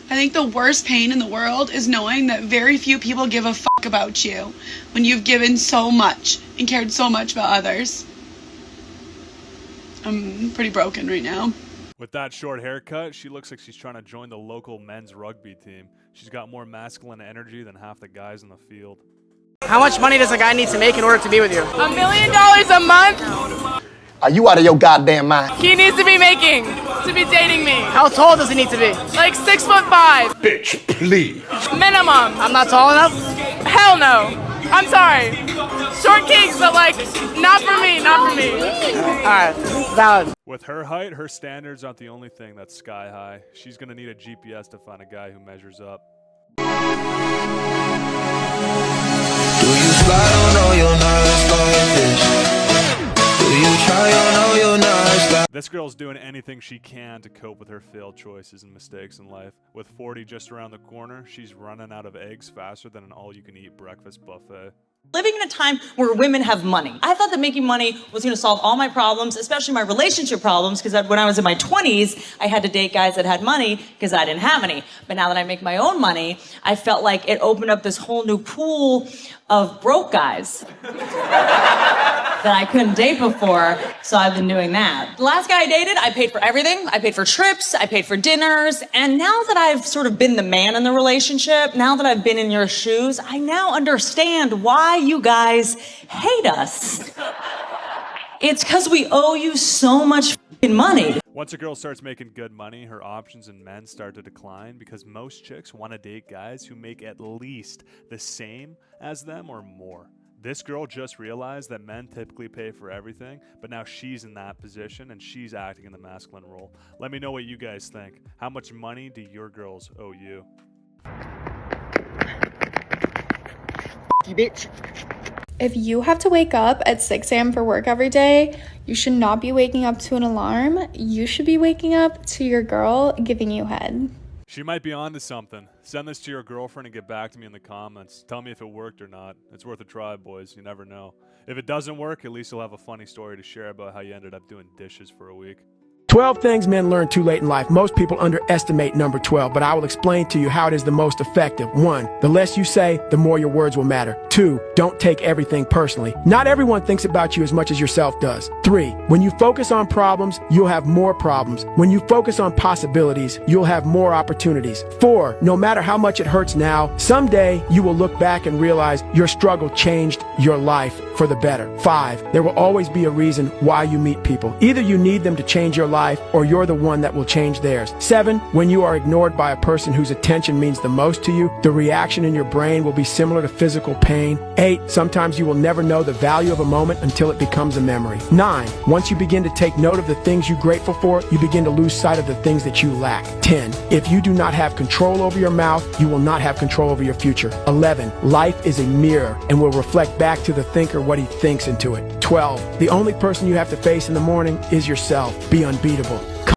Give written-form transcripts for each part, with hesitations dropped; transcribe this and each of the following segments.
I think the worst pain in the world is knowing that very few people give a fuck about you when you've given so much and cared so much about others. I'm pretty broken right now. With that short haircut, she looks like she's trying to join the local men's rugby team. She's got more masculine energy than half the guys in the field. How much money does a guy need to make in order to be with you? $1 million a month? Are you out of your goddamn mind? He needs to be making to be dating me. How tall does he need to be? Like 6'5". Bitch, please. Minimum. I'm not tall enough? Hell no. I'm sorry. Short kings, but like, not for me, not for me. Alright, valid. With her height, her standards aren't the only thing that's sky high. She's gonna need a GPS to find a guy who measures up. Do you slide on all your nerves like this? Do you try on all your nerves like This girl's doing anything she can to cope with her failed choices and mistakes in life. With 40 just around the corner, she's running out of eggs faster than an all-you-can-eat breakfast buffet. Living in a time where women have money. I thought that making money was going to solve all my problems, especially my relationship problems, because when I was in my 20s, I had to date guys that had money because I didn't have any. But now that I make my own money, I felt like it opened up this whole new pool of broke guys that I couldn't date before, so I've been doing that. The last guy I dated, I paid for everything. I paid for trips, I paid for dinners, and now that I've sort of been the man in the relationship, now that I've been in your shoes, I now understand why you guys hate us. It's because we owe you so much f***ing money. Once a girl starts making good money, her options in men start to decline because most chicks want to date guys who make at least the same as them or more. This girl just realized that men typically pay for everything, but now she's in that position and she's acting in the masculine role. Let me know what you guys think. How much money do your girls owe you? You bitch. If you have to wake up at 6 a.m. for work every day, you should not be waking up to an alarm. You should be waking up to your girl giving you head. She might be onto something. Send this to your girlfriend and get back to me in the comments. Tell me if it worked or not. It's worth a try, boys. You never know. If it doesn't work, at least you'll have a funny story to share about how you ended up doing dishes for a week. 12 things men learn too late in life. Most people underestimate number 12, but I will explain to you how it is the most effective. 1, the less you say, the more your words will matter. 2, don't take everything personally. Not everyone thinks about you as much as yourself does. 3, when you focus on problems, you'll have more problems. When you focus on possibilities, you'll have more opportunities. 4, no matter how much it hurts now, someday you will look back and realize your struggle changed your life for the better. 5, there will always be a reason why you meet people. Either you need them to change your life, or you're the one that will change theirs. 7, when you are ignored by a person whose attention means the most to you, the reaction in your brain will be similar to physical pain. 8, sometimes you will never know the value of a moment until it becomes a memory. 9, once you begin to take note of the things you're grateful for, you begin to lose sight of the things that you lack. 10, if you do not have control over your mouth, you will not have control over your future. 11, life is a mirror and will reflect back to the thinker what he thinks into it. 12, the only person you have to face in the morning is yourself. Be unbeatable.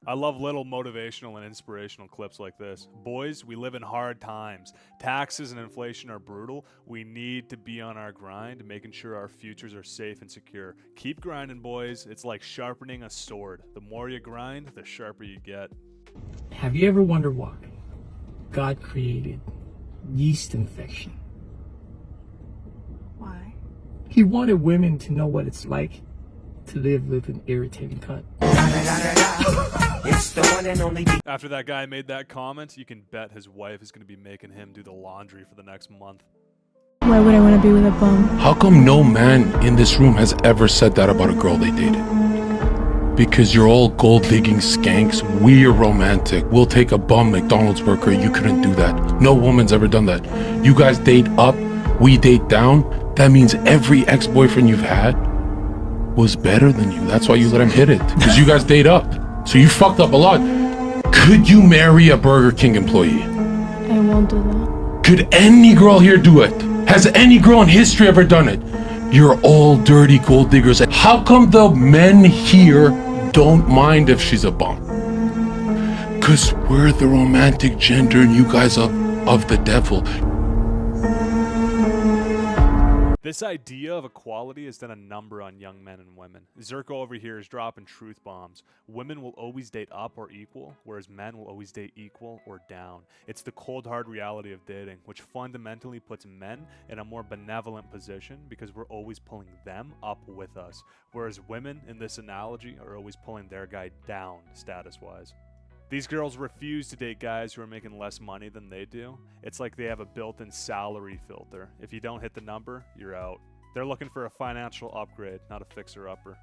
I love little motivational and inspirational clips like this. Boys, we live in hard times. Taxes and inflation are brutal. We need to be on our grind, making sure our futures are safe and secure. Keep grinding, boys. It's like sharpening a sword. The more you grind, the sharper you get. Have you ever wondered why God created yeast infection? Why? He wanted women to know what it's like to live with an irritating cunt. After that guy made that comment, you can bet his wife is going to be making him do the laundry for the next month. Why would I want to be with a bum? How come no man in this room has ever said that about a girl they dated? Because you're all gold-digging skanks. We're romantic. We'll take a bum McDonald's worker. You couldn't do that. No woman's ever done that. You guys date up, we date down. That means every ex-boyfriend you've had was better than you. That's why you let him hit it. Because you guys date up. So you fucked up a lot. Could you marry a Burger King employee? I won't do that. Could any girl here do it? Has any girl in history ever done it? You're all dirty gold diggers. How come the men here don't mind if she's a bum? Because we're the romantic gender and you guys are of the devil. This idea of equality has done a number on young men and women. Zirko over here is dropping truth bombs. Women will always date up or equal, whereas men will always date equal or down. It's the cold hard reality of dating, which fundamentally puts men in a more benevolent position because we're always pulling them up with us, whereas women in this analogy are always pulling their guy down status-wise. These girls refuse to date guys who are making less money than they do. It's like they have a built-in salary filter. If you don't hit the number, you're out. They're looking for a financial upgrade, not a fixer-upper.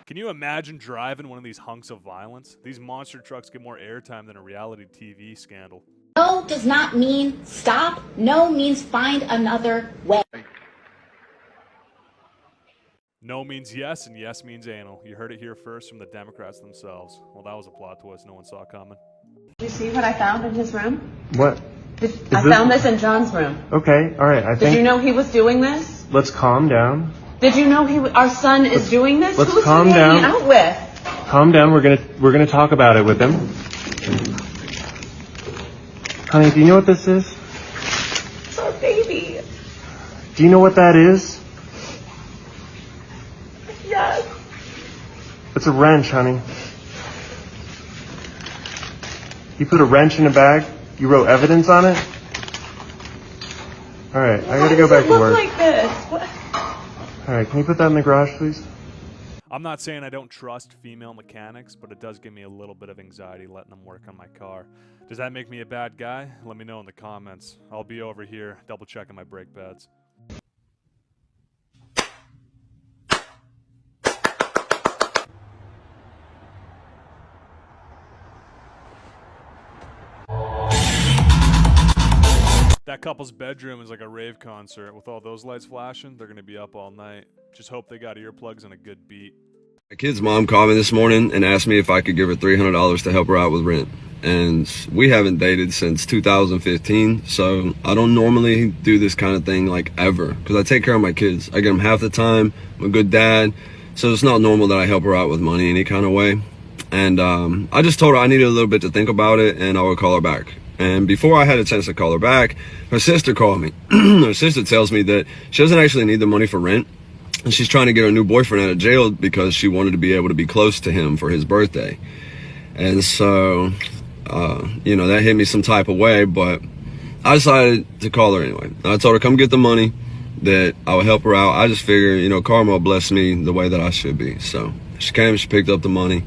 Can you imagine driving one of these hunks of violence? These monster trucks get more airtime than a reality TV scandal. No does not mean stop. No means find another way. No means yes, and yes means anal. You heard it here first from the Democrats themselves. Well, that was a plot twist no one saw coming. Did you see what I found in his room? What? I found this in John's room. Okay, all right. Did you know he was doing this? Let's calm down. Did you know our son is doing this? Let's Who's calm he hanging down. out with? Calm down. We're gonna talk about it with him. Honey, do you know what this is? It's our baby. Do you know what that is? Yes. It's a wrench, honey. You put a wrench in a bag. You wrote evidence on it. All right, I gotta go back to work. Why does it look like this? What? All right, can you put that in the garage, please? I'm not saying I don't trust female mechanics, but it does give me a little bit of anxiety letting them work on my car. Does that make me a bad guy? Let me know in the comments. I'll be over here double checking my brake pads. That couple's bedroom is like a rave concert. With all those lights flashing, they're gonna be up all night. Just hope they got earplugs and a good beat. My kid's mom called me this morning and asked me if I could give her $300 to help her out with rent. And we haven't dated since 2015, so I don't normally do this kind of thing like ever, because I take care of my kids. I get them half the time. I'm a good dad, so it's not normal that I help her out with money any kind of way. And I just told her I needed a little bit to think about it and I would call her back. And before I had a chance to call her back, her sister called me. Her sister tells me that she doesn't actually need the money for rent, and she's trying to get her new boyfriend out of jail because she wanted to be able to be close to him for his birthday. And so, you know, that hit me some type of way, but I decided to call her anyway. I told her, come get the money, that I would help her out. I just figured, you know, karma will bless me the way that I should be. So she came, she picked up the money.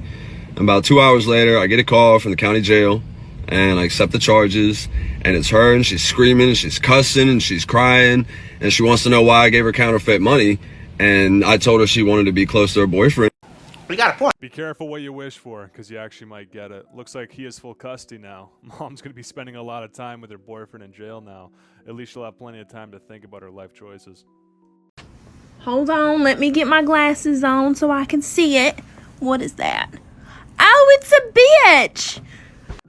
And about 2 hours later, I get a call from the county jail, and I accept the charges, and it's her, and she's screaming, and she's cussing, and she's crying, and she wants to know why I gave her counterfeit money. And I told her she wanted to be close to her boyfriend. We got a point. Be careful what you wish for, because you actually might get it. Looks like he has full custody now. Mom's going to be spending a lot of time with her boyfriend in jail now. At least she'll have plenty of time to think about her life choices. Hold on, let me get my glasses on so I can see it. What is that? Oh, it's a bitch!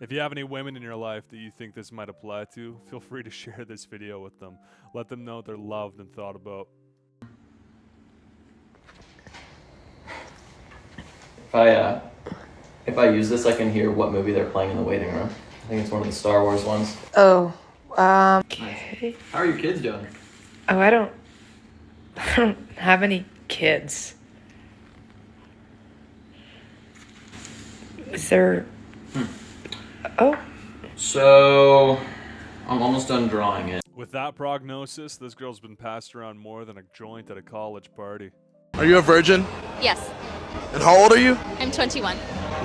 If you have any women in your life that you think this might apply to, feel free to share this video with them. Let them know they're loved and thought about. If I use this, I can hear what movie they're playing in the waiting room. I think it's one of the Star Wars ones. Oh, okay. How are your kids doing? Oh, I don't have any kids. Is there... Oh. So, I'm almost done drawing it. With that prognosis, this girl's been passed around more than a joint at a college party. Are you a virgin? Yes. And how old are you? I'm 21.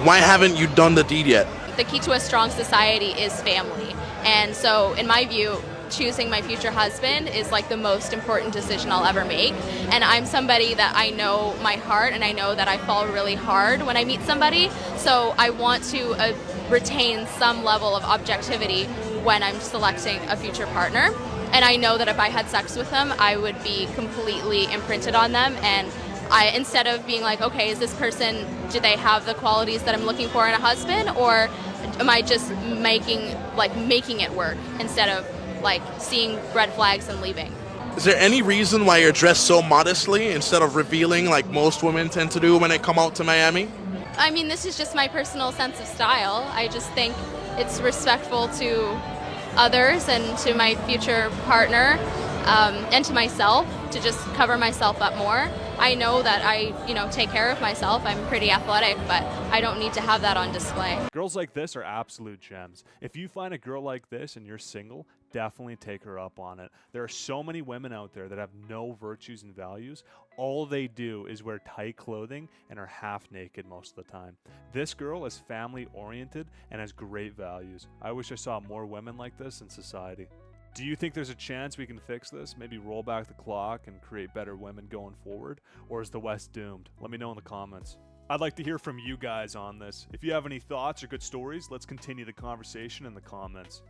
Why haven't you done the deed yet? The key to a strong society is family. And so, in my view, choosing my future husband is like the most important decision I'll ever make. And I'm somebody that I know my heart, and I know that I fall really hard when I meet somebody. So I want to retain some level of objectivity when I'm selecting a future partner. And I know that if I had sex with them, I would be completely imprinted on them. And instead of being like, okay, is this person, do they have the qualities that I'm looking for in a husband, or am I just making it work instead of like seeing red flags and leaving? Is there any reason why you're dressed so modestly instead of revealing like most women tend to do when they come out to Miami? I mean, this is just my personal sense of style. I just think it's respectful to others and to my future partner, and to myself, to just cover myself up more. I know that I, take care of myself. I'm pretty athletic, but I don't need to have that on display. Girls like this are absolute gems. If you find a girl like this and you're single, definitely take her up on it. There are so many women out there that have no virtues and values. All they do is wear tight clothing and are half naked most of the time. This girl is family oriented and has great values. I wish I saw more women like this in society. Do you think there's a chance we can fix this? Maybe roll back the clock and create better women going forward? Or is the West doomed? Let me know in the comments. I'd like to hear from you guys on this. If you have any thoughts or good stories, let's continue the conversation in the comments.